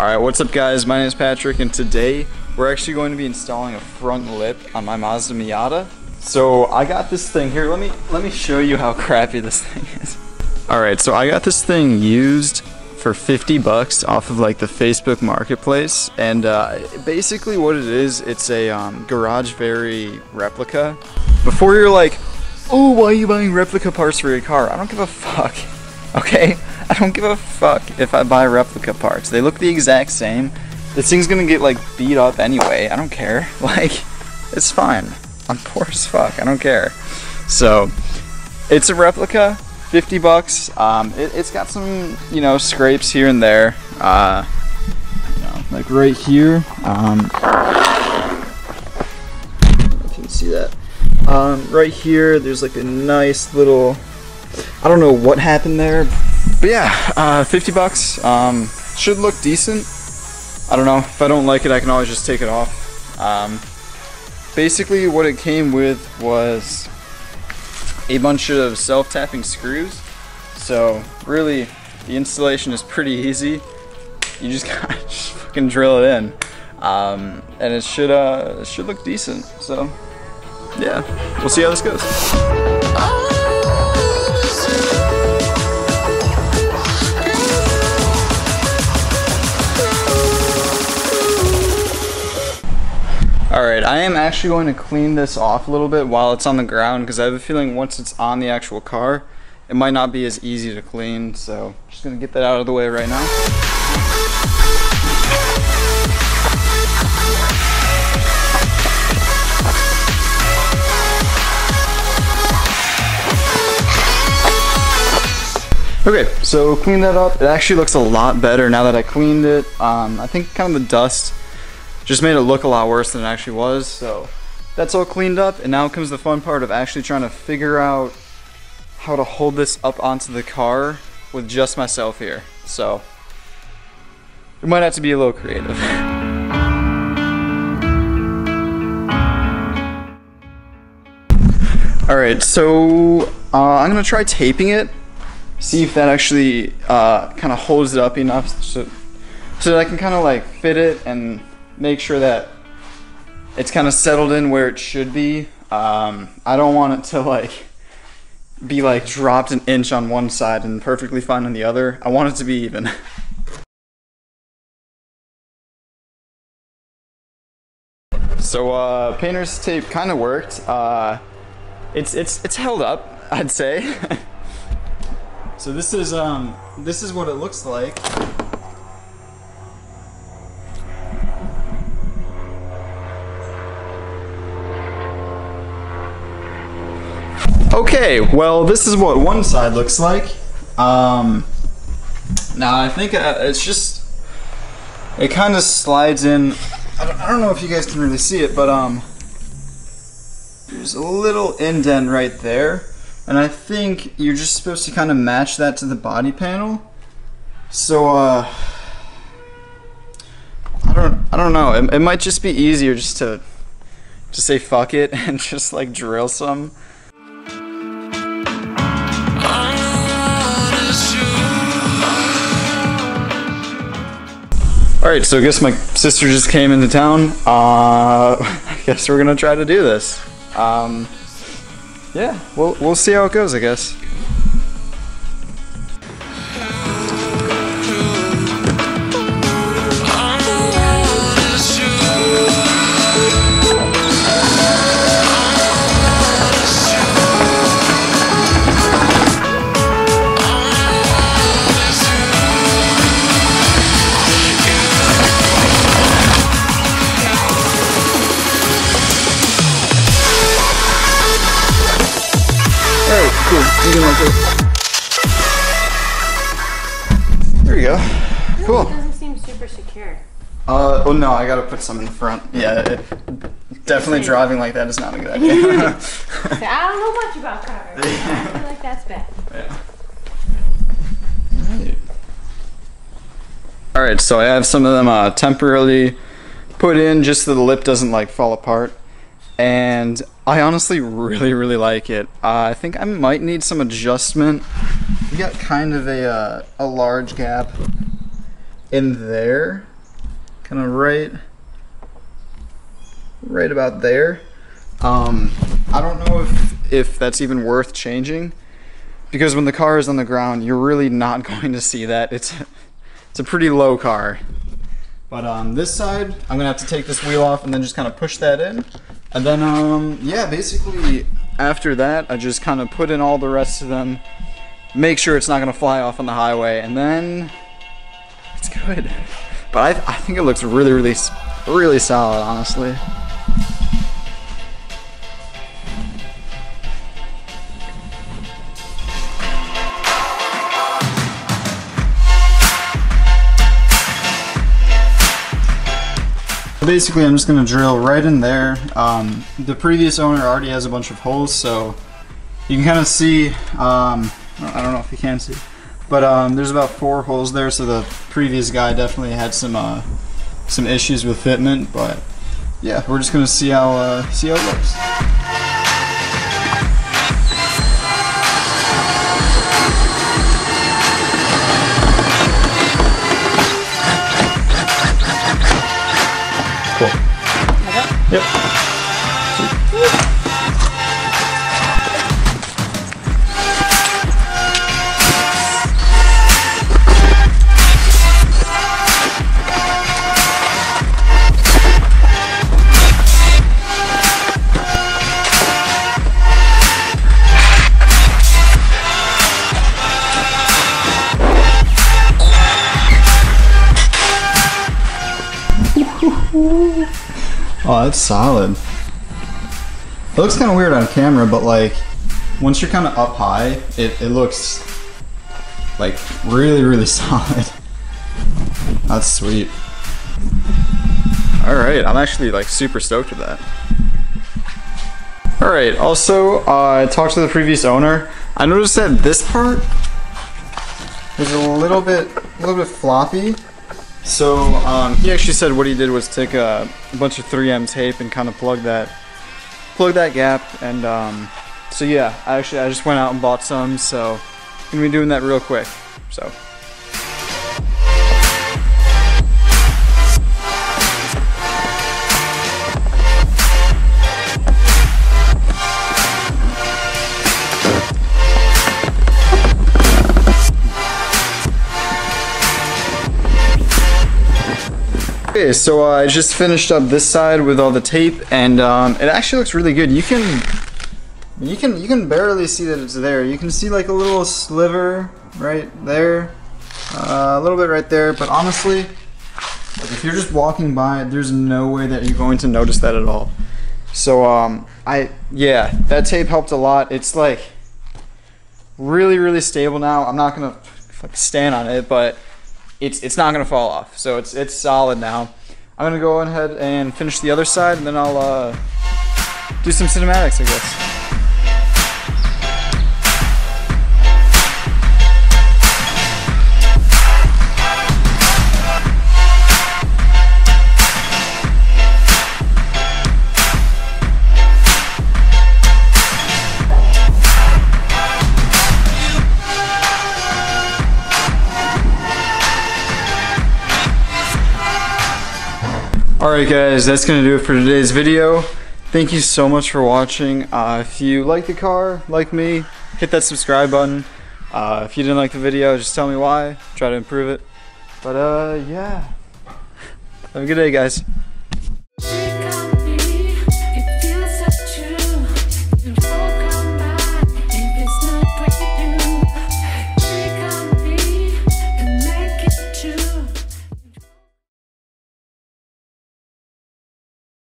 Alright, what's up guys? My name is Patrick and today we're actually going to be installing a front lip on my Mazda Miata. So I got this thing here, let me show you how crappy this thing is. Alright, so I got this thing used for 50 bucks off of like the Facebook marketplace, and basically what it is, it's a Garage Very replica. Before you're like, oh, why are you buying replica parts for your car? I don't give a fuck, okay? I don't give a fuck if I buy replica parts. They look the exact same. This thing's gonna get like beat up anyway. I don't care. Like, it's fine. I'm poor as fuck. I don't care. So, it's a replica, 50 bucks. It's got some, you know, scrapes here and there. You know, like right here. I don't know if you can see that. Right here, there's like a nice little, I don't know what happened there. But yeah, 50 bucks, should look decent. I don't know, if I don't like it I can always just take it off. Basically what it came with was a bunch of self-tapping screws. So really, the installation is pretty easy. You just gotta just fucking drill it in. And it should look decent, so yeah, we'll see how this goes. Alright, I am actually going to clean this off a little bit while it's on the ground because I have a feeling once it's on the actual car, it might not be as easy to clean, so just going to get that out of the way right now. Okay, so clean that up. It actually looks a lot better now that I cleaned it. I think kind of the dust just made it look a lot worse than it actually was, so that's all cleaned up, and now comes the fun part of actually trying to figure out how to hold this up onto the car with just myself here. So we might have to be a little creative. Alright, so I'm gonna try taping it, see if that actually kind of holds it up enough so that I can kind of like fit it and make sure that it's kind of settled in where it should be. I don't want it to like be like dropped an inch on one side and perfectly fine on the other. I want it to be even. So painter's tape kind of worked. It's held up, I'd say. So this is what it looks like. Okay, well this is what one side looks like. Now I think it's just, it kind of slides in. I don't know if you guys can really see it, but there's a little indent right there, and I think you're just supposed to kind of match that to the body panel. So I don't know. It might just be easier just to say fuck it and just like drill some. Alright, so I guess my sister just came into town. I guess we're gonna try to do this. Yeah, we'll see how it goes, I guess. Cool. There you go. Cool. It doesn't seem super secure. Oh no, I gotta put some in the front. Yeah, definitely driving like that is not a good idea. I don't know much about cars. I feel like that's bad. Yeah. Right. Alright, so I have some of them temporarily put in just so the lip doesn't like fall apart. And I honestly really like it. I think I might need some adjustment. We got kind of a large gap in there. kind of right about there. I don't know if that's even worth changing, because when the car is on the ground, you're really not going to see that. It's a pretty low car. But on this side, I'm gonna have to take this wheel off and then just kind of push that in. And then, yeah, basically after that, I just kind of put in all the rest of them, make sure it's not gonna fly off on the highway, and then it's good. But I think it looks really solid, honestly. Basically, I'm just going to drill right in there. The previous owner already has a bunch of holes, so you can kind of see, I don't know if you can see, but there's about 4 holes there, so the previous guy definitely had some issues with fitment, but yeah, we're just going to see how it looks. Cool. Yep. Oh, that's solid. It looks kind of weird on camera, but like once you're kind of up high, it looks like really solid. That's sweet. All right, I'm actually like super stoked with that. All right, also I talked to the previous owner. I noticed that this part was a little bit floppy. So he actually said what he did was take a bunch of 3M tape and kind of plug that gap, and so yeah, I just went out and bought some, so I'm gonna be doing that real quick. So okay, so I just finished up this side with all the tape, and it actually looks really good. You can barely see that it's there. You can see like a little sliver right there, a little bit right there, but honestly, like if you're just walking by, there's no way that you're going to notice that at all. So yeah, that tape helped a lot. It's like really stable now. I'm not gonna stand on it, but it's not gonna fall off, so it's solid now. I'm gonna go ahead and finish the other side, and then I'll do some cinematics, I guess. Alright guys, that's going to do it for today's video. Thank you so much for watching. If you like the car, like me, hit that subscribe button. If you didn't like the video, just tell me why. Try to improve it. But yeah, have a good day guys.